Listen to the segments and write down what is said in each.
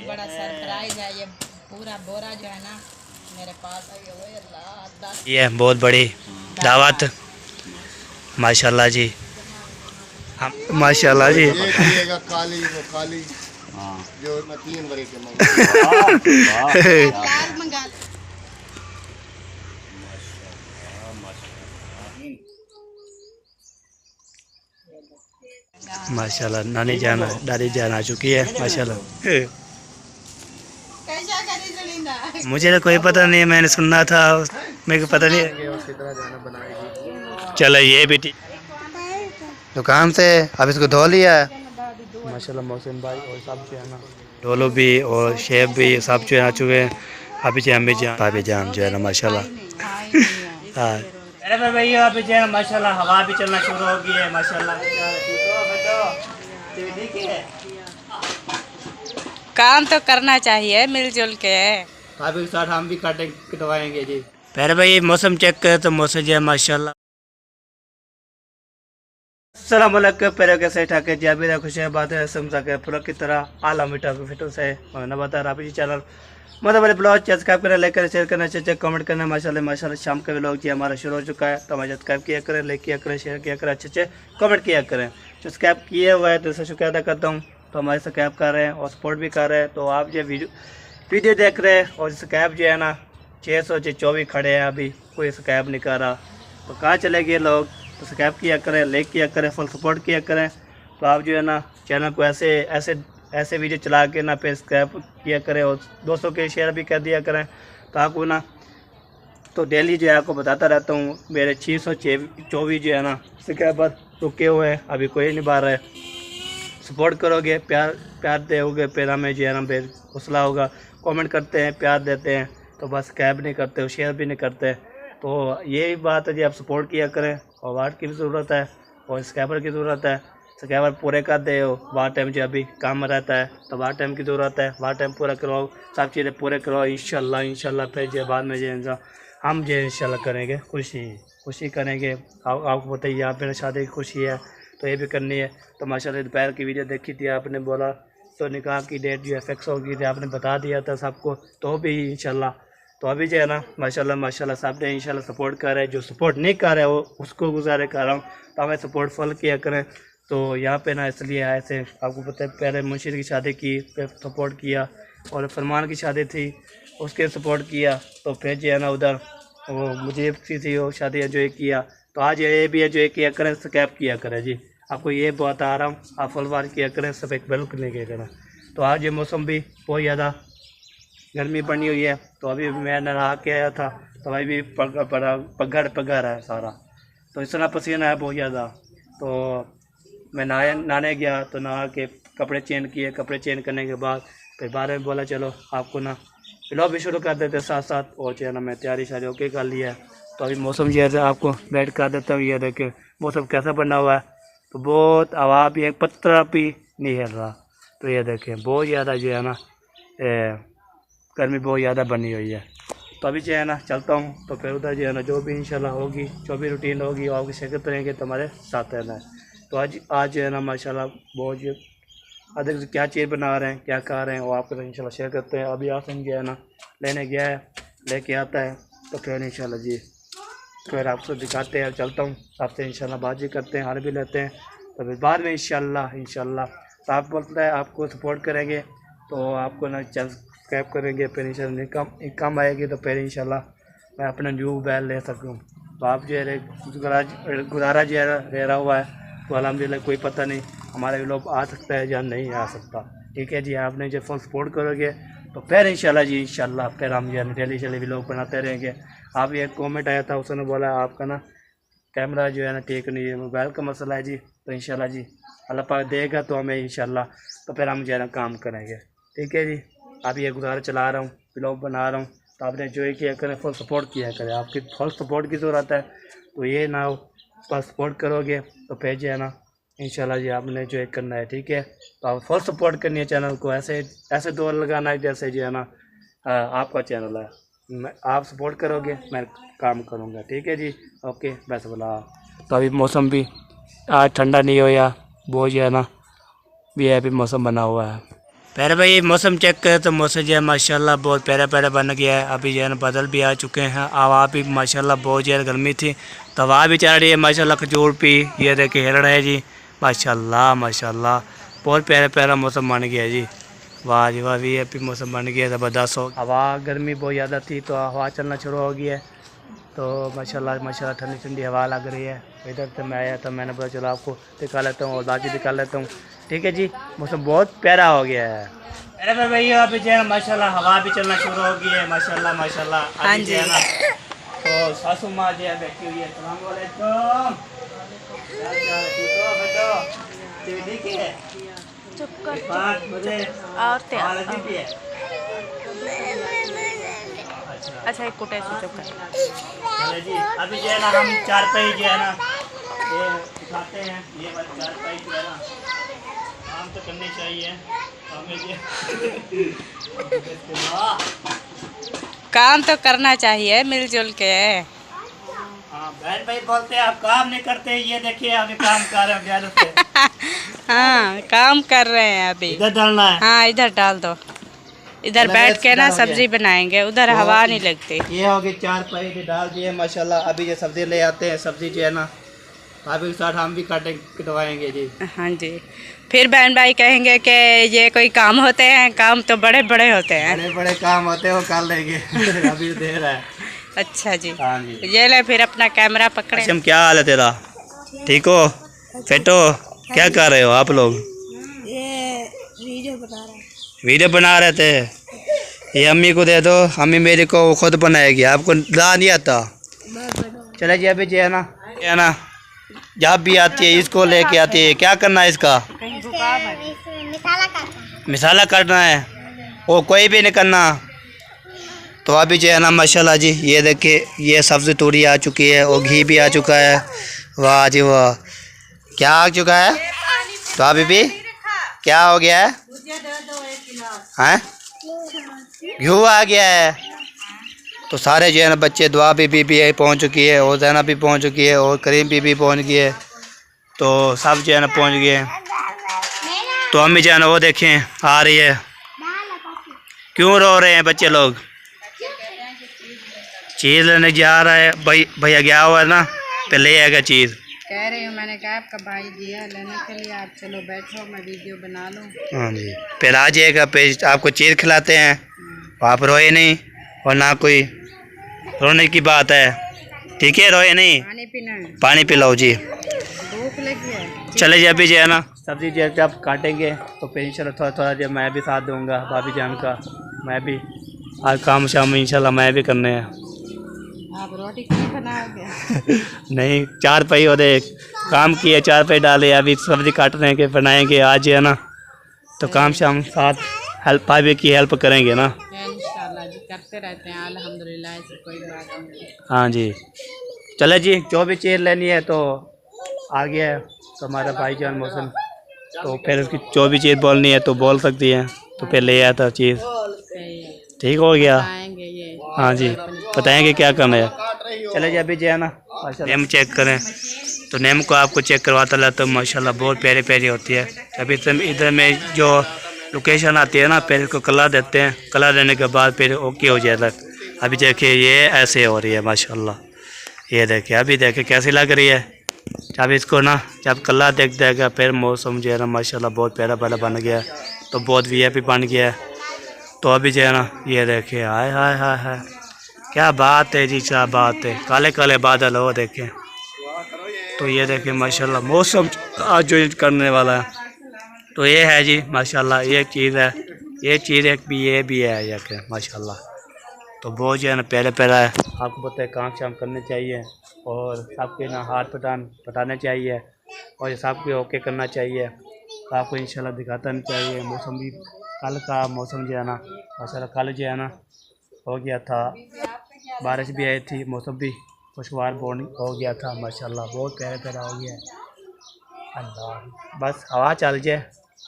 बड़ा सरप्राइज है ये। पूरा बोरा जो है ना मेरे पास है। ये बहुत बड़ी दावत माशाल्लाह जी। हम माशाल्लाह जी। काली वो काली जो 3 बड़े के मंगा माशाल्लाह नानी जान दादी जान आ चुकी है माशाल्लाह। मुझे तो कोई पता नहीं, मैंने सुनना था, मेरे को पता नहीं। चलो ये भी दुकान से अब इसको धो लिया है माशाल्लाह। मौसम भाई और सब जो है ना ढोलो भी और शेफ भी सब जो आ चुके हैं। अभी जान भी जान भाभी जान जो है ना माशाल्लाह। हाँ अरे भाई अभी जो है माशाल्लाह हवा भी चलना शुरू हो गई है माशाल्लाह। काम तो करना चाहिए मिलजुल के। भाभी के साथ हम भी काटे कटवाएंगे जी। पहले भाई मौसम चेक करे तो मौसम जो है माशाल्लाह। सलाम अलैकुम पहले कैसे ठाके जी अभी खुश है बात है समझा के पूरा की तरह आला मीठा फिटो से न बता रहा जी चैनल मतलब वाले ब्लॉग सब्सक्राइब करना लाइक करना शेयर करना अच्छे कमेंट करना माशाल्लाह माशाल्लाह। शाम का ब्लॉग जी हमारा शुरू हो चुका है तो हमारे सब्सक्राइब किया करें लाइक किया करें शेयर किया करें अच्छे कमेंट किया करें। सब्सक्राइब किए हुआ है तो इसका शुक्रिया अदा करता हूँ। तो हमारे सब्सक्राइब कर रहे हैं और सपोर्ट भी कर रहे हैं। तो आप जो वीडियो देख रहे हैं और सब्सक्राइब जो है ना 624 खड़े हैं अभी कोई सब्सक्राइब नहीं कर रहा तो कहाँ चले गए लोग। तो सब्सक्राइब किया करें लाइक किया करें फुल सपोर्ट किया करें। तो आप जो है ना चैनल को ऐसे वीडियो चला के ना पे सब्सक्राइब किया करें और दोस्तों के शेयर भी कर दिया करें। तो आपको ना तो डेली जो है आपको बताता रहता हूँ मेरे 624 जो है ना सब्सक्राइबर रुके हुए हैं अभी कोई नहीं बार है। सपोर्ट करोगे प्यार दोगे फिर हमें जो है ना फिर हौसला होगा। कमेंट करते हैं प्यार देते हैं तो बस सब्सक्राइब नहीं करते हो शेयर भी नहीं करते। तो यही बात है जी आप सपोर्ट किया करें और वाट की भी ज़रूरत है और सब्सक्राइबर की ज़रूरत है। सब्सक्राइबर पूरे कर दे हो वार टाइम जो अभी काम रहता है तो वार टाइम की ज़रूरत है। वार टाइम पूरा करवाओ सब चीज़ें पूरे करवाओ इंशाल्लाह फिर जो बाद में जो हम जो इंशाल्लाह करेंगे खुशी करेंगे। आपको बताइए यहाँ पे शादी की खुशी है तो ये भी करनी है। तो माशाल्लाह दोपहर की वीडियो देखी थी आपने बोला तो निकाह की डेट जो है फिक्स हो गई थी आपने बता दिया था सबको तो भी इंशाल्लाह। तो अभी जो है ना माशाल्लाह सब ने इंशाल्लाह सपोर्ट कर रहे हैं। जो सपोर्ट नहीं कर रहे वो उसको गुजारे कर रहा हूँ तो हमें सपोर्ट फुल किया करें। तो यहाँ पे ना इसलिए आए थे आपको पता है पहले मुंशीर की शादी की फिर सपोर्ट किया और फरमान की शादी थी उसके सपोर्ट किया तो फिर जो है ना उधर वो मुझे थी वो शादी एंजॉय किया। तो आज ये भी एंजॉय किया करें सब्सक्राइब किया करें जी। आपको ये बता रहा हूँ आप फुलवार किया करें सब एक बिल्कुल नहीं किया करें। तो आज ये मौसम भी बहुत ज़्यादा गर्मी बनी हुई है तो अभी मैं नहा के आया था तो अभी भी पगड़ है सारा तो इतना पसीना है बहुत ज़्यादा। तो मैं नहाने गया तो नहा के कपड़े चेंज किए। कपड़े चेंज करने के बाद फिर बाद में बोला चलो आपको ना ब्लॉग भी शुरू कर देते साथ साथ और जो है ना मैं तैयारी शारी ओके कर लिया है। तो अभी मौसम जो है आपको बैठ कर देता हूँ। ये देखे मौसम कैसा बना हुआ है तो बहुत हवा भी एक पत्थर भी नहीं हिल रहा। तो ये देखें बहुत ज़्यादा जो है ना गर्मी बहुत ज़्यादा बनी हुई है। तो अभी जो है ना चलता हूँ तो फिर उधर जो है ना जो भी इंशाल्लाह होगी जो भी रूटीन होगी वो आपकी शिरकत रहेंगे तो हमारे साथ रहना है। तो आज जो है ना माशाल्लाह बहुत अधिक क्या चीज़ बना रहे हैं क्या खा रहे हैं वो आपके साथ इंशाल्लाह शेयर करते हैं। अभी आसन जो है ना लेने गया है लेके आता है तो फिर इंशाल्लाह जी फिर आपको दिखाते हैं। चलता हूँ आपसे इंशाल्लाह बातचीत करते हैं हार भी लेते हैं तो फिर बाद में इंशाल्लाह तो आप बोलते हैं आपको सपोर्ट करेंगे तो आपको ना सब्सक्राइब करेंगे फिर इंशाल्लाह इनकम आएगी तो फिर इंशाल्लाह मैं अपना न्यू मोबाइल ले सकूँ। तो आप जो है गुजारा जो है रह रहा हुआ है तो अल्हम्दुलिल्लाह कोई पता नहीं हमारे लोग आ सकता है या नहीं आ सकता। ठीक है जी आपने जो फुल सपोर्ट करोगे तो फिर इंशाल्लाह फिर हम जो है डेली भी लोग बनाते रहेंगे। आप एक कमेंट आया था उसने बोला आपका ना कैमरा जो है ना ठीक नहीं है मोबाइल का मसला है जी। तो इंशाल्लाह जी अल्लाह पाक देगा तो हमें इंशाल्लाह तो फिर हम जो है ना काम करेंगे। ठीक है जी आप ये गुजारा चला रहा हूँ ब्लॉग बना रहा हूँ तो आपने जो किया करें फुल सपोर्ट किया करें। आपकी फुल सपोर्ट की ज़रूरत है तो ये ना फुल सपोर्ट करोगे तो फिर जो है ना इंशाल्लाह जी आपने जो करना है। ठीक है तो आप फुल सपोर्ट करनी है चैनल को ऐसे दौर लगाना है जैसे जो है ना आपका चैनल है। आप सपोर्ट करोगे मैं काम करूँगा। ठीक है जी ओके बस बोला। तो अभी मौसम भी आज ठंडा नहीं हो या बहुत जो है ना भी है अभी मौसम बना हुआ है। प्यारे भाई मौसम चेक करें तो मौसम जो है माशाल्लाह बहुत प्यारा प्यारा बन गया है। अभी जो है ना बादल भी आ चुके हैं। हवा भी माशाल्लाह बहुत ज़्यादा गर्मी थी तो हवा भी चल रही है माशाल्लाह। खजूर भी ये देखिए हिरण है जी माशाल्लाह माशाल्लाह। बहुत प्यारा प्यारा मौसम बन गया जी। वाह जी वाह भी अभी मौसम बन गया ज़बरदस्त हो। हवा गर्मी बहुत ज़्यादा थी तो हवा चलना शुरू हो गई है तो माशाल्लाह माशाल्लाह ठंडी ठंडी हवा लग रही है। इधर से मैं आया था मैंने बोला चलो आपको दिखा लेता हूँ और बाकी दिखा लेता हूँ। ठीक है जी मौसम बहुत प्यारा हो गया है। अरे भैया अभी जो है माशाल्लाह हवा भी चलना शुरू हो गई है माशाल्लाह माशाल्लाह। हाँ अभी जो है ना तो सासू माँ जो है बैठी हुई है। अस्सलाम वालेकुम। ठीक है पाँच बजे अच्छा एक कुटे से चुप कर। चले जी अभी जो है ना हम चार पाई जो है ना ये दिखाते हैं। ये वाली चार पाई जो है ना काम तो करनी चाहिए हमें काम तो करना चाहिए मिलजुल के। हाँ बहन भाई बोलते हैं आप काम नहीं करते। ये देखिए अभी काम कर रहे हैं प्यार से। हाँ काम कर रहे हैं अभी। इधर डालना है। हाँ इधर डाल दो। इधर बैठ के ना सब्जी बनाएंगे उधर तो हवा नहीं लगती। ये हो गई चार पाई डाल दिए माशाल्लाह। अभी ये सब्जी ले आते हैं सब्जी जो है ना भाभी के साथ हम भी कटवाएंगे जी। हाँ जी फिर बहन भाई कहेंगे कि ये कोई काम होते हैं। काम तो बड़े बड़े होते हैं। बड़े बड़े काम होते हैं वो कर लेंगे। अभी दे रहा है। अच्छा जी हाँ जी ये ले फिर अपना कैमरा पकड़े। हम क्या हाल है तेरा ठीक हो फेटो क्या कर रहे हो आप लोग? ये वीडियो बना रहे थे। ये अम्मी को दे दो अम्मी मेरी को खुद बनाएगी आपको ला नहीं आता। चले जी अभी जी है ना जब भी आती है इसको लेके आती है। क्या करना है इसका? मिसाला काटना है वो कोई भी नहीं करना। तो अभी जो है ना माशाल्लाह जी ये देखिए ये सब्ज़ी तूड़ी आ चुकी है और घी भी आ चुका है। वाह जी वाह क्या आ चुका है? तो अभी भी क्या हो गया है? हैं घी आ गया है। तो सारे जो है ना बच्चे दुआ भी पहुंच चुकी है और जैना भी पहुंच चुकी है और करीम भी पहुंच गई है। तो सब जो है ना पहुंच गए। तो अम्मी जो है ना वो देखें आ रही है। क्यों रो रहे हैं बच्चे लोग? चीज़ लेने जा रहा है भाई भैया गया हुआ है ना पहले आएगा चीज़। कह रही हूँ मैंने कहा आपका भाई दिया लेने के लिए आप चलो बैठो मैं वीडियो बना लूँ। हाँ जी फिर आ जाएगा फिर आपको चीज़ खिलाते हैं। आप रोए नहीं और ना कोई रोने की बात है। ठीक है रोए नहीं पानी पीना है पानी पिलाओ जी। भूख लगी है। चले जी अभी जो है ना सब्जी जब काटेंगे तो फिर इंशाल्लाह थोड़ा थोड़ा जब मैं भी साथ दूंगा भाभी जान का। मैं भी आज काम शाम इंशाल्लाह मैं भी करने हैं। आप रोटी क्यों बनाओगे? नहीं चार पाई और एक काम किए चार पाई डाले अभी सब्जी काटने के बनाएंगे आज है ना। तो काम शाम साथ हेल्प भाभी की हेल्प करेंगे ना। इंशाल्लाह जी करते रहते हैं अल्हम्दुलिल्लाह ऐसी कोई बात नहीं। हाँ जी चले जी जो भी चीज़ लेनी है तो आ गया है तो हमारा भाईजान मौसम। तो फिर उसकी जो भी चीज़ बोलनी है तो बोल सकती है। तो फिर ले आया था चीज़ ठीक हो गया। आएंगे ये हाँ जी बताएंगे क्या करना है। चले जी अभी जो है ना नेम चेक करें तो नेम को आपको चेक करवाता रहता हूँ माशाल्लाह बहुत प्यारी प्यारी होती है। अभी इधर में जो लोकेशन आती है ना फिर इसको कलर देते हैं। कलर देने के बाद फिर ओके हो जाता है। अभी देखिए ये ऐसे हो रही है माशाल्लाह। ये देखिए अभी देखिए कैसी लग रही है। जब इसको ना जब कलर देख देगा फिर मौसम जो है ना माशाल्लाह बहुत प्यारा प्यारा बन गया है। तो बहुत वीआईपी बन गया है। तो अभी जो है ना ये देखिए हाय हाय हाय हाय क्या बात है जी क्या बात है। काले काले बादल हो देखें। तो ये देखें माशाल्लाह मौसम आज जो करने वाला है। तो ये है जी माशाल्लाह ये चीज़ है। ये चीज़ एक भी ये भी है ये के माशाल्लाह। तो बहुत जो है ना प्यारा प्यारा है। आपको पता है काम शाम करने चाहिए और सबके ना हाथ पटाने चाहिए और सबके ओके करना चाहिए। तो आपको इंशाल्लाह दिखाता नहीं चाहिए। मौसम भी कल का मौसम जो है ना माशाल्लाह कल जो है ना हो गया था बारिश भी आई थी। मौसम भी खुशगवार हो गया था माशाल्लाह बहुत प्यारा प्यारा हो गया है। अल्लाह बस हवा चल जाए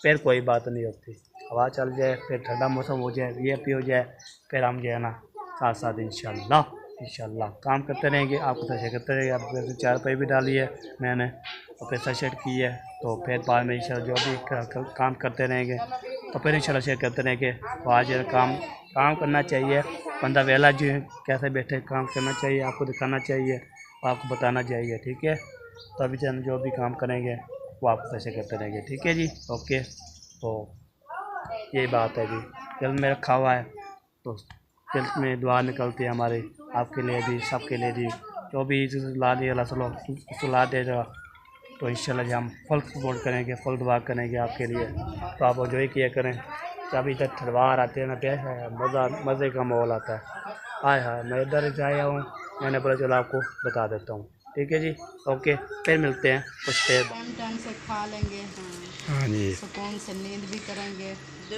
फिर कोई बात नहीं होती। हवा चल जाए फिर ठंडा मौसम हो जाए वीआईपी हो जाए फिर हम जो है ना साथ साथ इंशाल्लाह काम करते रहेंगे। आपको तशा करते रहेंगे। आपको चार पाई भी डाली है मैंने और फिर सेट की है। तो फिर बाद में इंशाल्लाह जो भी काम करते रहेंगे तो फिर इंशाल्लाह शेयर करते रहें कि आज काम काम करना चाहिए, बंदा वेला जो है कैसे बैठे काम करना चाहिए, आपको दिखाना चाहिए, आपको बताना चाहिए, ठीक है। तो अभी जो भी काम करेंगे वो आपको ऐसे करते रहेंगे, ठीक है जी, ओके। तो यही बात है जी, दिल में रखा हुआ है तो दिल में दुआ निकलती है हमारी, आपके लिए भी, सबके लिए भी, जो भी ला दिए अल्लाह सुला देगा। तो इंशाल्लाह जी हम फुल सपोर्ट करेंगे, फुल दुआ करेंगे आपके लिए। तो आप जो ही किया करें, जब इधर ठरवार आते हैं ना कैसा है मज़े का माहौल आता है। आए हाँ मैं इधर से आया हूँ, मैंने बोला चलो आपको बता देता हूँ, ठीक है जी, ओके। फिर मिलते हैं कुछ देर। टाइम से खा लेंगे, हाँ जी सुकून से नींद भी करेंगे।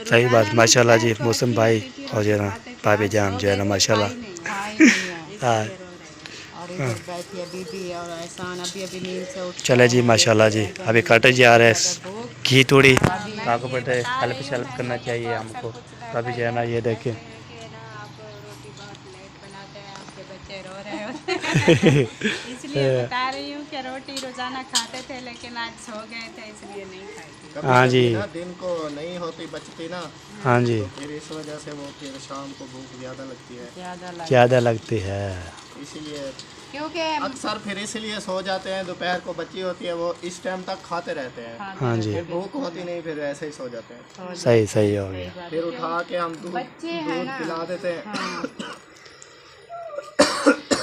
सही बात, माशाल्लाह जी। मौसम भाई और जो है ना भाभी जान जो है ना माशाल्लाह। हाँ और इधर बैठी है बीबी और एहसान अभी नींद से उठ। चले जी माशाल्लाह जी, अभी कटे जा रहे हैं घी थोड़ी, आपको पता है हेल्प करना चाहिए हमको। अभी जो है ना ये देखें इसलिए बता रही हूँ कि रोटी रोजाना खाते थे लेकिन आज सो गए थे इसलिए नहीं खाई। हाँ जी दिन को नहीं होती बचती ना, हाँ जी, तो फिर इस वजह से वो फिर शाम को भूख ज़्यादा लगती है, ज़्यादा लगती है, इसीलिए क्योंकि अक्सर फिर इसलिए सो जाते हैं। दोपहर को बच्ची होती है वो इस टाइम तक खाते रहते हैं, हाँ जी फिर भूख होती नहीं, फिर ऐसे ही सो जाते हैं। सही सही हो गया। फिर उठा के हम दूध पिला देते हैं।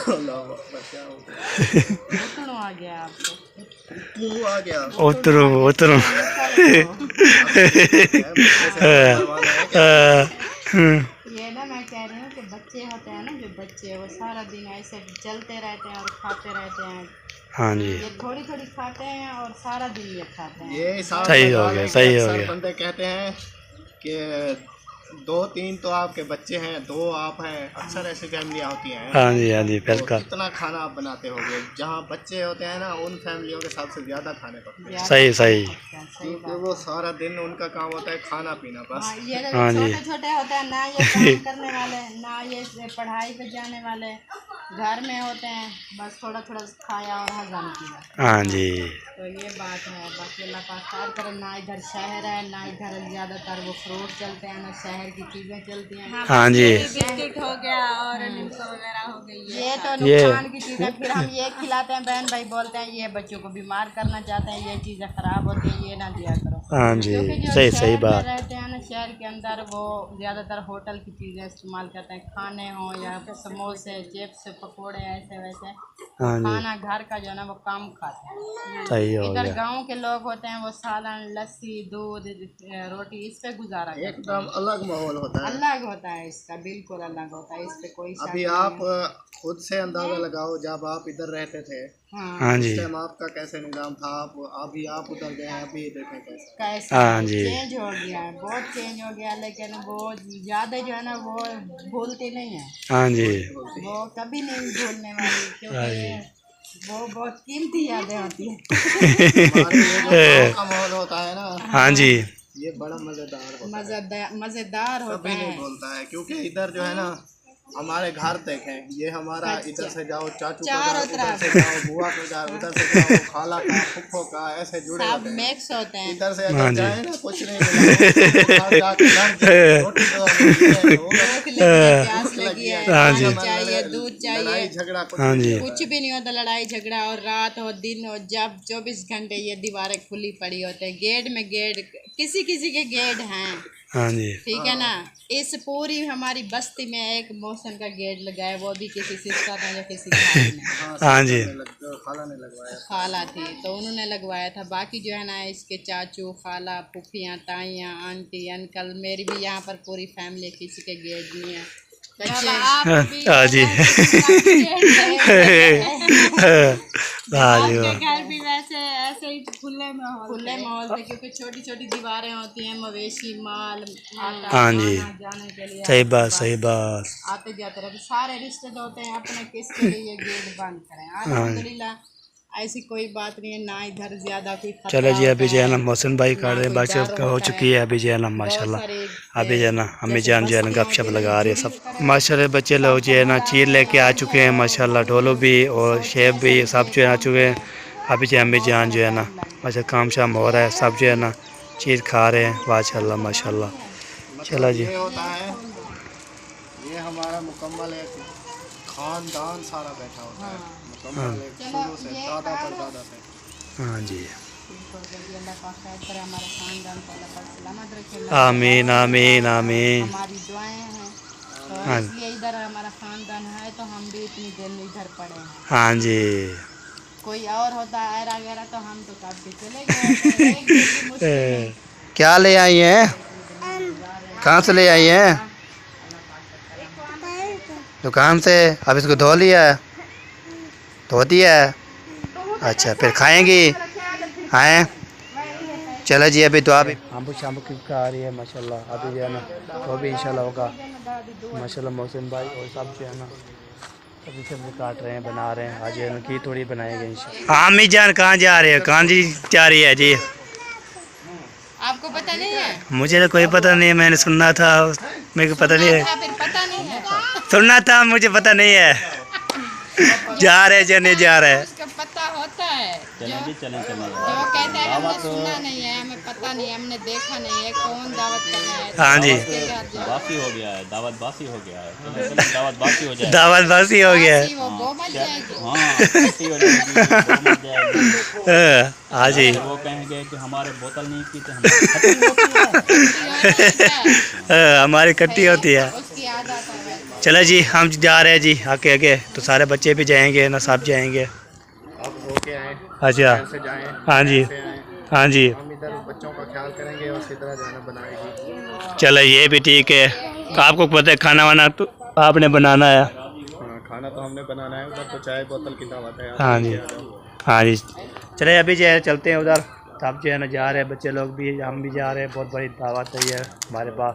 अल्लाह अकबर, क्या हो गया? आ गया आपको मुँह आ गया। उतरो उतरो ये ना मैं कह रही हूँ कि बच्चे होते हैं ना, जो बच्चे वो सारा दिन ऐसे चलते रहते हैं और खाते रहते हैं। हाँ जी ये थोड़ी थोड़ी खाते हैं और सारा दिन ये खाते हैं। ये सही हो गया, सही हो गया। बंदे कहते हैं कि 2-3 तो आपके बच्चे हैं, 2 आप हैं, अक्सर ऐसी फैमिलियाँ होती हैं। हाँ जी हाँ जी तो बिल्कुल कितना खाना आप बनाते होगे? जहाँ बच्चे होते हैं ना उन फैमिलियों के सबसे ज़्यादा खाने पड़ते हैं, सही सही। क्योंकि वो सारा दिन उनका काम होता है खाना पीना बस। ये हाँ जी। छोटे छोटे होते हैं ना, ये काम करने वाले ना, ये पढ़ाई पे जाने वाले, घर में होते हैं बस थोड़ा थोड़ा खाया और हजम किया। हाँ जी तो ये बात है। बाकी अल्लाह पाक खैर करे, ना इधर शहर है ना इधर ज़्यादातर वो फ्रूट चलते हैं ना शहर की चीज़ें चलती हैं। हाँ जी बिस्किट हो गया और निम्को वगैरह हो गई, ये तो नुकसान की चीज़ें। फिर हम ये खिलाते हैं, बहन भाई बोलते हैं ये बच्चों को बीमार करना चाहते हैं, ये चीज़ें ख़राब होती हैं, ये ना दिया करो। हाँ जी क्योंकि जो सही शहर सही में बात। रहते हैं ना, शहर के अंदर वो ज़्यादातर होटल की चीज़ें इस्तेमाल करते हैं, खाने हों या फिर समोसे चिप्स पकोड़े ऐसे वैसे। हाँ जी खाना घर का जो है ना वो कम खाते हैं। सही हो इधर गया। गांव के लोग होते हैं वो सालन लस्सी दूध रोटी इस पे गुजारा करते हैं। एकदम अलग माहौल होता है, अलग होता है इसका, बिल्कुल अलग होता है, इस पे कोई शक अभी नहीं आप है। खुद से अंदाज़ा लगाओ, जब आप इधर रहते थे हाँ हाँ उस जी टाइम आपका कैसे निज़ाम था, अभी आप उधर गए हैं, अभी देखें कैसा। कैसा हाँ जी चेंज हो गया है, बहुत चेंज हो गया, लेकिन वो ज़्यादा जो है ना वो भूलती नहीं है, हाँ जी वो कभी नहीं भूलने वाली, क्योंकि वो बहुत कीमती यादें होती हैं। हमारे ये जो गाँव का माहौल होता है ना, हाँ जी ये बड़ा मज़ेदार होता है, मज़ेदार होता कभी नहीं है। बोलता है। क्योंकि इधर जो है ना हमारे घर देखें, ये हमारा इधर से जाओ चाचू का चारों घर, इधर से जाओ बुआ का घर, उधर से जाओ खाला का फुफ्फो का, ऐसे जुड़े सब होते हैं। मिक्स होते हैं। इधर से हाँ अगर जी। जाए ना कुछ नहीं मिला, घर जाके घर जाए, रोटी तो मिलती है, वो भूख लगी है, प्यास भूख लगी लगी है, है, हाँ पानी जी। चाहिए, दूध चाहिए, लड़ाई झगड़ा कुछ हाँ नहीं जी है। कुछ भी नहीं होता, लड़ाई झगड़ा। और रात हो दिन हो, जब 24 घंटे ये दीवारें खुली पड़ी होते हैं, गेट में गेट, किसी किसी के गेट हैं, हाँ जी ठीक है ना। इस पूरी हमारी बस्ती में एक मौसम का गेट लगा है, वो भी किसी सिस्टर ने या किसी भाई ने, हाँ जी खाला ने लगवाया। खाला थी तो उन्होंने लगवाया था। बाकी जो है ना इसके चाचू खाला फूफियाँ ताइयाँ आंटी अंकल, मेरी भी यहाँ पर पूरी फैमिली, किसी के गेट नहीं है। हाँ जी हाँ जी घर भी वैसे ऐसे ही खुले माहौल थे, क्योंकि छोटी छोटी दीवारें होती हैं, मवेशी माल आता हाँ जी जाने के लिए सही बात सही बात। आते जाते रहते, सारे रिश्ते होते हैं अपने, किसके लिए ये गेट बंद करें। अल्हम्दुलिल्लाह ऐसी कोई बात नहीं है, ना इधर ज्यादा कोई खतरा चलो जी अभी होता जो है ना मोहसिन भाई काट रहे हैं, बाकी डर सबका हो होता चुकी है। अभी जो है ना माशाल्लाह अभी जो है ना हमें जान जो है ना गपशप लगा रही है सब माशाल्लाह। बच्चे लोग जो है ना चीर लेके आ चुके हैं माशाल्लाह, ढोलो भी और शेफ भी सब जो है आ चुके हैं। अभी जो हमें जान जो है ना अच्छा काम शाम हो रहा है, सब जो है ना चीज़ खा रहे हैं। माशाल्लाह माशाल्लाह। चलो जी, ये होता है, ये हमारा मुकम्मल एक खानदान सारा बैठा होता है, मुकम्मल एक शुरू से दादा पर दादा से। हाँ जी, अल्लाह पाक खैर करे, हमारे खानदान को अल्लाह पाक सलामत रखे। आमीन आमीन आमीन। हमारी दुआएं हैं, तो हाँ। इसलिए इधर हमारा खानदान है, तो हम भी इतनी देर में इधर पड़े हैं। हाँ जी। कोई और होता है वगैरह तो हम तो कब भी चले गए। एक दिन की मुश्किल है। क्या ले आई हैं? कहाँ से ले आई हैं? दुकान से। अब इसको धो लिया है? धो दिया है? अच्छा, फिर खाएंगी? आए चलो जी, अभी तो आप हम शाम की आ रही है माशाल्लाह। अभी जो है ना वो भी इंशाल्लाह होगा माशाल्लाह। मौसम भाई और सब जो है ना सब्जी सब्जी काट रहे हैं, बना रहे हैं। आज की थोड़ी बनाएंगे इंशाल्लाह। आमी जान कहाँ जा रहे हैं? कहाँ जी जा रही है जी? आपको पता नहीं है? मुझे तो कोई पता नहीं है, मैंने सुनना था, मेरे को पता नहीं है। फिर पता नहीं है? सुनना था, मुझे पता नहीं है। जा रहे जो नहीं जा रहे। उसका पता होता है, जो कहते हैं हमने सुना नहीं है, हमें पता नहीं है, हमने देखा नहीं है कौन दावत करना है। हाँ जी, बासी हो गया है, दावत बासी हो गया है। दावत बासी हो जाए, दावत बासी हो गया है। वो गो बच जाएगी। हाँ बासी हो जाएगी, वो मर जाएगी। हाँ जी। वो कहेंगे कि हमारे बोतल नहीं पीते, हमारी कट्टी होती है। उसकी आदत है। चलो जी, हम जा रहे हैं जी आगे आगे, तो सारे बच्चे भी जाएंगे ना, सब जाएंगे। अब होके आए, अच्छा, से जाएं, हाँ जी से आएं। हाँ जी। हम इधर बच्चों का ख्याल करेंगे और इसी तरह जाना बनाएगी। चलो ये भी ठीक है। आपको पता है खाना वाना तो आपने बनाना है। हाँ, खाना तो हमने बनाना है, उधर तो चाय बोतल की दावत है। हाँ जी हाँ जी। चले अभी जो है चलते हैं उधर, सब जो है ना जा रहे हैं, बच्चे लोग भी, हम भी जा रहे हैं। बहुत बड़ी दावत है ये हमारे पास,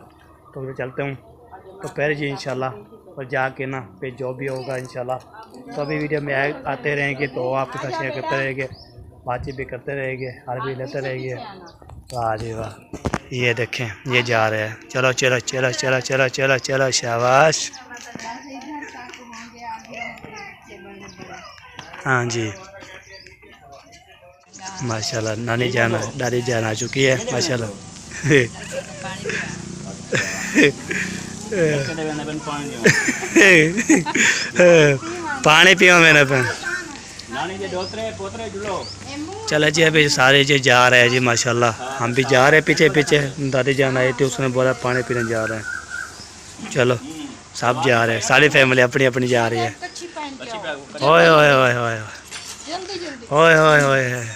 तो मैं चलता हूँ तो पहले जी इंशाल्लाह। और जाके ना फिर जो भी होगा इंशाल्लाह तो अभी वीडियो में आते रहेंगे, तो आपके साथ शेयर करते रहेंगे, बातचीत भी करते रहेंगे, हर भी लेते रहेंगे। वाह जी वाह, ये देखें ये जा रहे हैं। चलो चलो चलो चलो चलो चलो चलो, शाबाश। हाँ जी माशाल्लाह। नानी जान दादी जान आ चुकी है माशाल्लाह। पानी पियो मेरे पे। चलो जी, अभी सारे जी जा रहे हैं जी माशाल्लाह। हम भी जा रहे हैं पीछे पीछे। दादी जान आई थी, उसने बोला पानी पीने जा रहे हैं। चलो सब जा रहे हैं, सारी फैमिली अपनी अपनी जा रही है। ओए ओए ओए ओए ओए ओए ओए।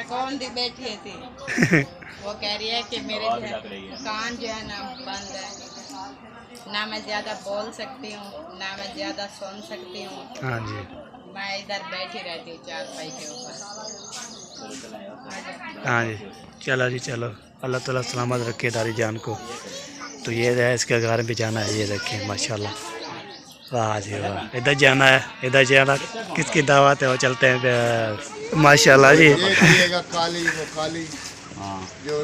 कौन दी बैठी थी, वो कह रही है कि मेरे कान जो है ना बंद है, ना मैं ज़्यादा बोल सकती हूँ, ना मैं ज़्यादा सुन सकती हूँ। हाँ जी मैं इधर बैठी रहती हूँ चारपाई के ऊपर। हाँ जी। चलो जी चलो, अल्लाह ताला सलामत रखे दादी जान को। तो ये है, इसके घर भी जाना है, ये देखें माशाल्लाह। वाह जी वाह, इधर जाना है, इधर जाना। किसकी दावत है वो चलते हैं माशाल्लाह जी। ये पिएगा काली, वो काली जो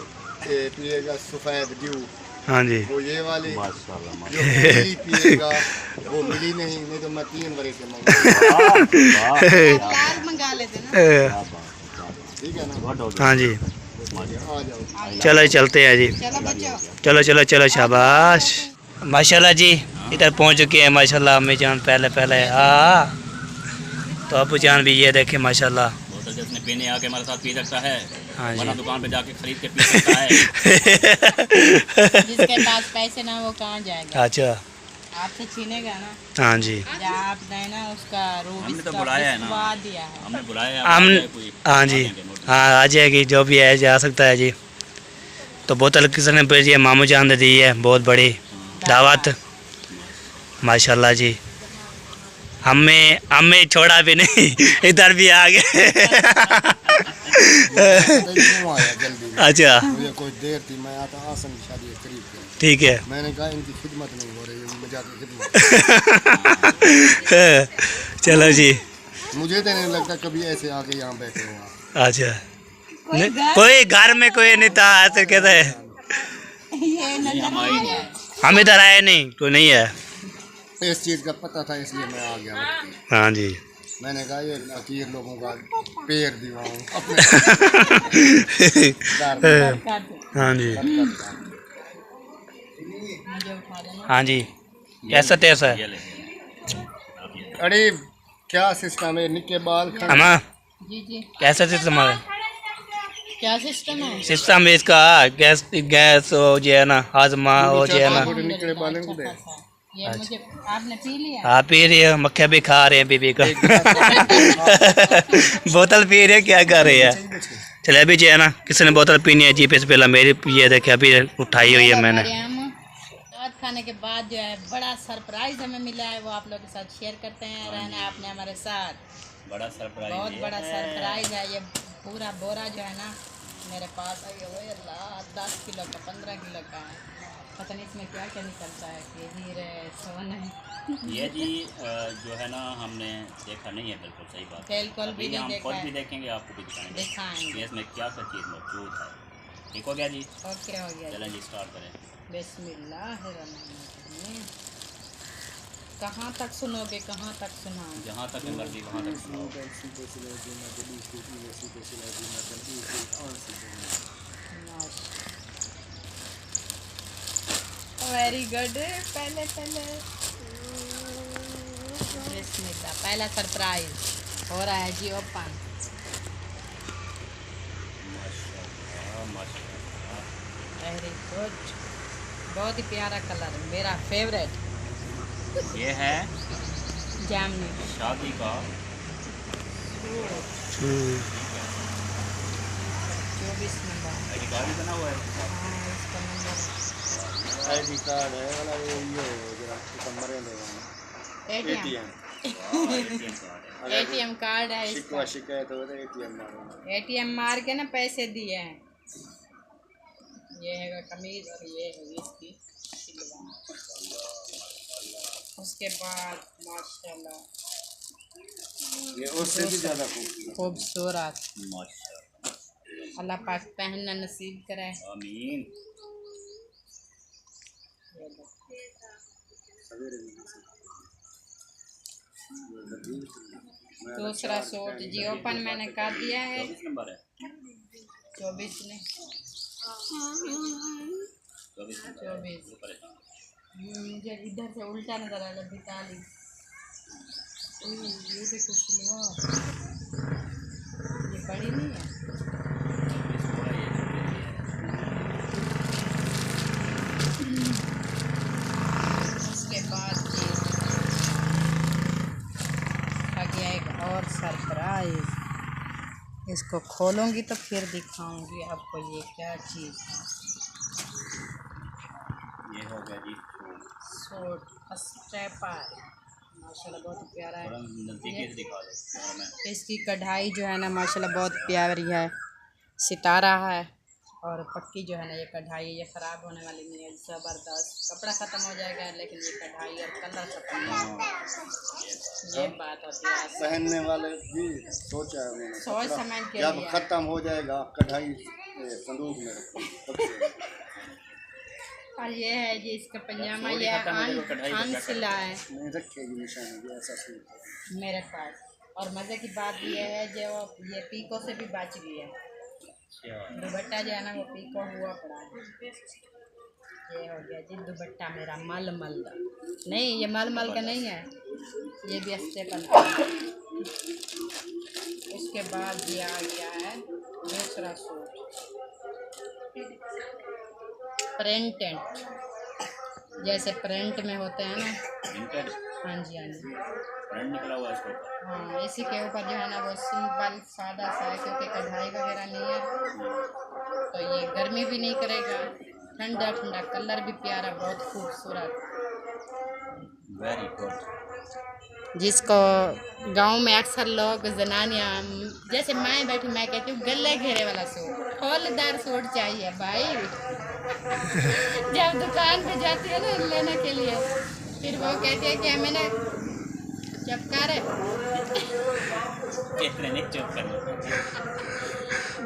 पिएगा सफ़ेद ड्यू, हाँ जी वो ये वाली जो मिली पिएगा, वो मिली नहीं तो मैं 3 बड़े के मंगा मंगा लेते ना। ठीक है ना। हाँ जी आ जाओ। चलो चलते हैं जी। चलो बच्चों, चलो चलो चलो, शाबाश। माशाल्लाह जी इधर पहुंच चुके हैं माशाल्लाह। अम्मी जान पहले पहले हाँ, तो अबू जान भी ये देखे माशाल्लाह। बोतल जिसने पीने आके हमारे साथ पी सकता है, हाँ जी। वरना दुकान पे जाके खरीद के पी सकता है। जिसके पास पैसे ना वो कहाँ जाएगा, अच्छा आपसे छीनेगा ना। हाँ जी। जब आप देना उसका रूप हमने तो बुलाया है ना, स्वाद दिया है। हमने बुलाया है, हम कोई हाँ जी हाँ आ जाएगी, जो भी है जा सकता है जी। तो बोतल किसने भेजी है? मामू जान ने दी है, बहुत बड़ी दावत माशाल्लाह जी। हमें छोड़ा भी नहीं, इधर भी आ गए। अच्छा मुझे कोई देर थी, मैं आता आसन की शादी करीब थी। ठीक है। मैंने कहा इनकी खिदमत नहीं हो रही, मैं जाकर खिदमत। चलो जी। मुझे तो नहीं लगता कभी ऐसे आके यहाँ बैठे हो आप। अच्छा कोई घर में कोई नहीं था, ऐसे कहते हैं। ये नजर आ गया। हम इधर आए नहीं, कोई नहीं है। इस चीज़ का पता था इसलिए मैं आ गया वक्त पे। हाँ जी। मैंने कहा ये अकीर लोगों का पैर दिवाऊं अपने हाँ जी, मुझे उठा देना। हाँ जी। कैसा टेस्ट है? ये ले। अरे क्या सिस्टम है, निके बाल खड़े अम्मा जी जी, कैसा सिस्टम है? क्या सिस्टम है? सिस्टम इसका गैस गैस हो जाए ना, हाजमा हो जाए ना। थोड़े निकले बालों को दे। ये मुझे आपने पी लिया? आप पी रही है, मक्खिया भी खा रहे हैं बीबी का। बोतल पी रहे हैं, क्या कर रही है? चले अभी जो है ना, किसी ने बोतल पीनी है जी पे से पहला मेरी ये देखे अभी उठाई हुई है मैंने। दावत खाने के बाद जो है बड़ा सरप्राइज हमें मिला है, वो आप लोगों के साथ शेयर करते हैं। रहना आपने हमारे साथ, बड़ा सरप्राइज बहुत ये बड़ा है। सरप्राइज है। ये पूरा बोरा जो है ना मेरे पास है, ये अल्लाह 10 किलो का 15 किलो का है। पता नहीं इसमें क्या क्या निकलता है कि हीरे सोने। ये जी जो है ना हमने देखा नहीं है, बिल्कुल सही बात है। बिल्कुल भी अभी नहीं हम देखा खुद है। भी देखेंगे, आपको भी दिखाएंगे दिखाएंगे। कि इसमें क्या क्या चीज़ मौजूद है। ठीक हो गया जी? ओके हो गया। चलें जी स्टार्ट करें। बिस्मिल्लाहिर्रहमानिर्रहीम। कहाँ तक सुनोगे, कहाँ तक सुनाओगे? जहाँ तक मर्जी वहाँ तक सुनाओ। Very good. पहले बिस्मिल्लाह, पहला सरप्राइज हो रहा है जी ओपन। माशाल्लाह माशाल्लाह। वेरी गुड, बहुत ही प्यारा कलर, मेरा फेवरेट। ये है जामनी शादी का 24 नंबर। आईडी कार्ड भी बना हुआ है। हाँ, इसका नंबर आईडी कार्ड है वाला ये जरा कमरे ले एटीएम एटीएम ATM कार्ड है। एटीएम कार्ड है शिकवा इसका। शिकायत हो तो एटीएम मारो। एटीएम मार के ना पैसे दिए हैं। ये है कमीज और ये है इसकी सिलवा। उसके बाद माशाल्लाह ये उससे भी ज़्यादा खूबसूरत। खूबसूरत, माशाल्लाह अल्लाह पाक पहनना नसीब करे। आमीन। दूसरा सूट जी ओपन मैंने कर दिया है। 24 नंबर है। 24 ने 24 नंबर 24। ऊपर है। मुझे इधर से उल्टा नजर आ रहा 42। ये देखो सिलवा, ये बड़ी नहीं है। थोड़ा ये उसके बाद ये आ गया एक और सरप्राइज। इसको खोलूंगी तो फिर दिखाऊंगी आपको ये क्या चीज़ है। ये हो गया जी। सूट स्टेपर माशाल्लाह बहुत प्यारा है। थोड़ा नज़दीकी से दिखा दो थोड़ा मैं। इसकी कढ़ाई जो है ना माशाल्लाह बहुत प्यारी है, सितारा है। और पक्की जो है ना ये कढ़ाई, ये ख़राब होने वाली नहीं है, ज़बरदस्त। कपड़ा ख़त्म हो जाएगा लेकिन ये कढ़ाई और कलर ख़त्म नहीं होगा। ये बात होती है। पहनने वाले भी सोचा है मैंने, सोच समझ के जब लिया। खत्म हो जाएगा कढ़ाई संदूक में रखो। और ये है जी इसका पजामा, सूट ही ये खत्म हो जाएगा, कढ़ाई अन क्या सिला है नहीं रखेगी निशानी भी ऐसा सूट है। मेरे पास। और मज़े की बात ये है जो ये पीको से भी बच गई है। दुपट्टा जो है ना वो पीको हुआ पड़ा है। ये हो गया जी दुपट्टा मेरा मलमल का। नहीं, ये मलमल का नहीं है, ये भी स्टेपल का है। उसके बाद ये आ गया है दूसरा सूट प्रिंटेड, जैसे प्रिंट में होते हैं ना। प्रिंटेड हाँ जी हाँ जी, प्रिंट निकला हुआ है इसके ऊपर। हाँ इसी के ऊपर जो है ना वो सिंपल सादा सा है, क्योंकि कढ़ाई वगैरह नहीं है तो ये गर्मी भी नहीं करेगा। ठंडा ठंडा कलर भी प्यारा, बहुत खूबसूरत। Very good. जिसको गांव में अक्सर लोग जनानियाँ, जैसे मैं बैठी मैं कहती हूँ गले घेरे वाला सूट, खोलदार सूट चाहिए भाई। जब दुकान पे जाती है ना लेने के लिए, फिर वो कहती है कि हमें ना चपका रहे। इतने नहीं चुप कर लो।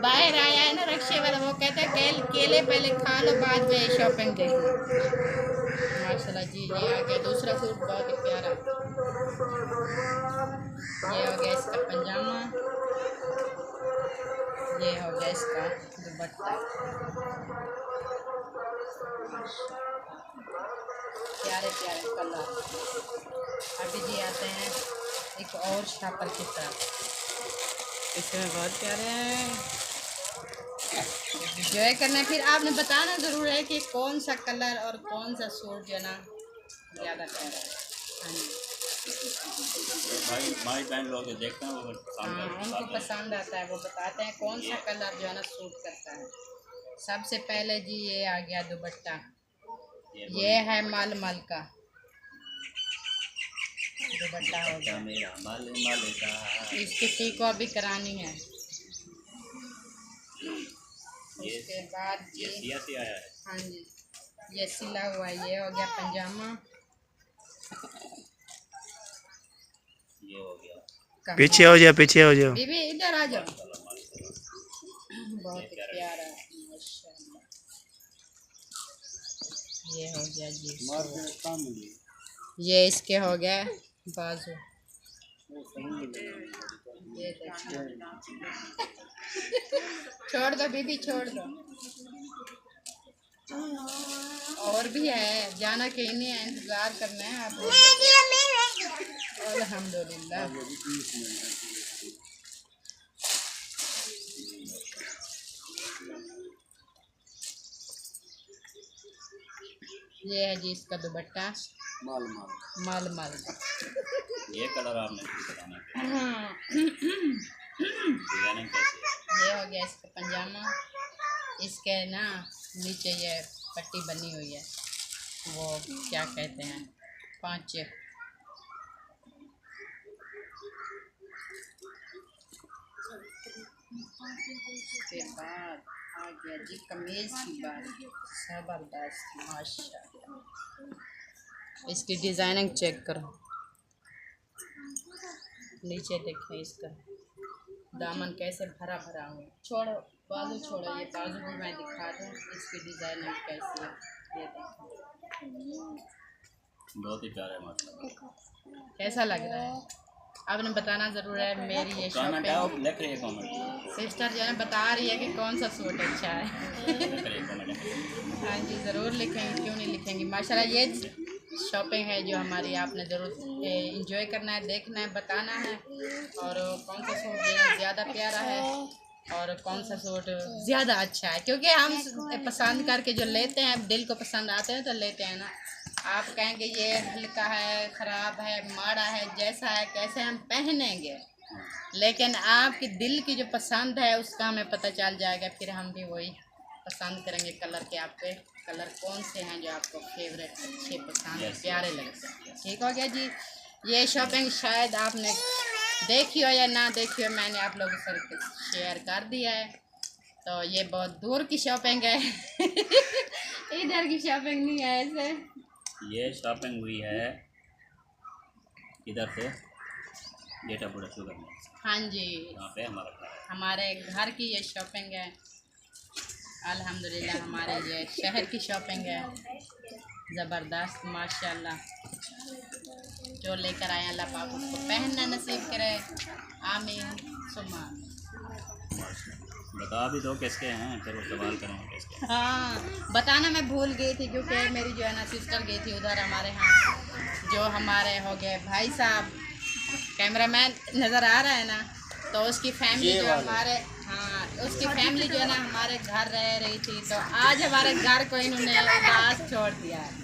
बाहर आया है ना रक्शे वाला, वो कहता है केले पहले खा लो बाद में शॉपिंग देखो। माशाल्लाह जी। ये आ गया दूसरा सूट, बहुत ही प्यारा। ये हो गया इसका पंजामा, ये हो गया इसका दुपट्टा। प्यारे प्यारे कलर। अभी जी आते हैं एक और शापर की तरफ, इसमें बहुत प्यारे हैं, एंजॉय करना है। फिर आपने बताना ज़रूर है कि कौन सा कलर और कौन सा सूट जो है ना ज़्यादा प्यारा है। हाँ जी, भाई बहन लोग जो देखते हैं वो पसंद हाँ, करते उनको हैं। पसंद आता है, वो बताते हैं कौन सा कलर जो है ना सूट करता है। सबसे पहले जी ये आ गया दुपट्टा, ये है मलमल का दुपट्टा हो गया। मेरा मल मल का इसकी पीको अभी करानी है। उसके बाद ये जी सिया से आया है। हाँ जी, ये सिला हुआ है। ये हो गया पंजामा, ये हो गया पीछे हो जाओ, पीछे हो जाओ। बीबी इधर आ जाओ। बहुत ही प्यारा माशाल्लाह। ये हो गया जी, ये इसके हो गया बाजू। ये देखिए, छोड़ दो बीबी, छोड़ दो। और भी है, जाना कहीं नहीं है, इंतजार करना है आप। अल्हम्दुलिल्लाह। ये है जी इसका दुपट्टा, मलमल। ये कलर आपने बताना है। हाँ। डिजाइनिंग कैसी है? ये हो गया इसका पंजामा, इसके ना नीचे ये पट्टी बनी हुई है, वो क्या कहते हैं, पांचे। उसके बाद आ गया जी कमीज की बात, जबरदस्त माशाल्लाह। इसकी डिजाइनिंग चेक करो, नीचे देखें इसका दामन कैसे भरा भरा हुआ। छोड़ो बाजू, छोड़ो, ये बाजू भी मैं दिखा दूँ इसकी डिजाइनिंग कैसी है। ये देखो बहुत ही प्यारा है माशाल्लाह। कैसा लग रहा है, आपने बताना ज़रूर है। मेरी ये कमेंट है, शॉपिंग लिख रही है कमेंट, सिस्टर जो है बता रही है कि कौन सा सूट अच्छा है। लिख रही है कमेंट। हाँ जी, ज़रूर लिखेंगे, क्यों नहीं लिखेंगे। माशाल्लाह ये शॉपिंग है जो हमारी, आपने ज़रूर इंजॉय करना है, देखना है, बताना है। और कौन सा सूट ज़्यादा प्यारा है और कौन सा सूट ज़्यादा अच्छा है, क्योंकि हम पसंद करके जो लेते हैं, दिल को पसंद आते हैं तो लेते हैं ना। आप कहेंगे ये हल्का है, ख़राब है, माड़ा है, जैसा है कैसे हम पहनेंगे, लेकिन आपके दिल की जो पसंद है उसका हमें पता चल जाएगा, फिर हम भी वही पसंद करेंगे कलर के। आपके कलर कौन से हैं जो आपको फेवरेट, अच्छे, पसंद, प्यारे लगते हैं। ठीक हो गया जी। ये शॉपिंग शायद आपने देखी हो या ना देखी हो, मैंने आप लोगों से शेयर कर दिया है। तो ये बहुत दूर की शॉपिंग है इधर की शॉपिंग नहीं है ऐसे। ये शॉपिंग हुई है इधर से डेटा पूरा शुगर में। हाँ जी, यहाँ पे हमारा घर है। हमारे घर की ये शॉपिंग है अल्हम्दुलिल्लाह। हमारे ये शहर की शॉपिंग है, ज़बरदस्त माशाल्लाह। जो लेकर आए अल्लाह पाक उसको पहनना नसीब करे, आमीन सुमा आमीन। बता भी दो किसके हैं, फिर वो सवाल करेंगे किसके हैं। हाँ, बताना मैं भूल गई थी, क्योंकि मेरी जो है ना सिस्टर गई थी उधर हमारे यहाँ। जो हमारे हो गए भाई साहब, कैमरामैन नज़र आ रहा है ना, तो उसकी फैमिली जो हमारे, हाँ उसकी फैमिली जो है ना हमारे घर रह रही थी, तो आज हमारे घर को इन्होंने उदास छोड़ दिया है।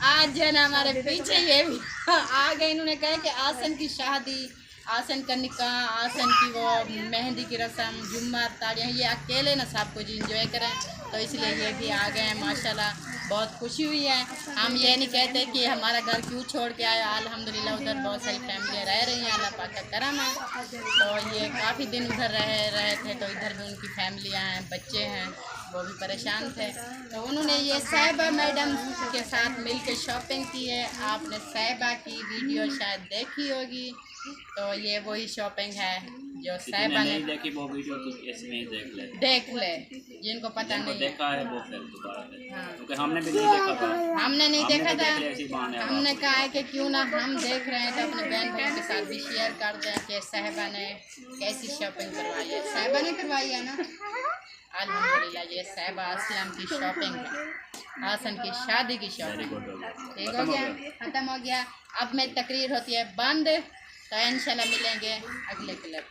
आज जो है ना हमारे पीछे ये भी आ गए, इन्होंने कहा कि आसन की शादी, आसन का निकाह, आसन की वो मेहंदी की रस्म, झूमर, तालियाँ, ये अकेले ना सब कुछ इंजॉय करें, तो इसलिए ये भी आ गए हैं माशाल्लाह। बहुत खुशी हुई है। हम ये नहीं कहते कि हमारा घर क्यों छोड़ के आया, अल्हम्दुलिल्लाह उधर बहुत सारी फैमिलियाँ रह रही हैं, अल्लाह पाक का करम है। तो ये काफ़ी दिन उधर रहे थे, तो इधर भी उनकी फैमिलियाँ हैं, बच्चे हैं, वो भी परेशान थे। तो उन्होंने ये साहिबा मैडम के साथ मिल के शॉपिंग की है। आपने साहिबा की वीडियो शायद देखी होगी, तो ये वही शॉपिंग है जो जिसने साहिबा ने नहीं देखी वो वीडियो तो इसमें ही देख ले, जिनको पता जिनको नहीं है। देखा है वो फिर दोबारा देखे। हाँ। क्योंकि हमने भी नहीं देखा था। हमने नहीं देखा तो था, देख लिया इसी बहाने अब हमने आप कहा है कि क्यों ना हम देख रहे हैं तो अपने बहन भाई के साथ भी शेयर कर दें कि साहिबा ने कैसी शॉपिंग करवाई है। साहिबा ने करवाई है ना, अल्हम्दुलिल्लाह। ये साहिबा असलम की शॉपिंग है, हासन की शादी की वेरी शॉपिंग। गुड हो गया। ठीक खत्म हो हो गया, गया। खत्म हो गया। अब मेरी तकरीर होती है बंद, तो इंशाल्लाह मिलेंगे अगले क्लिप।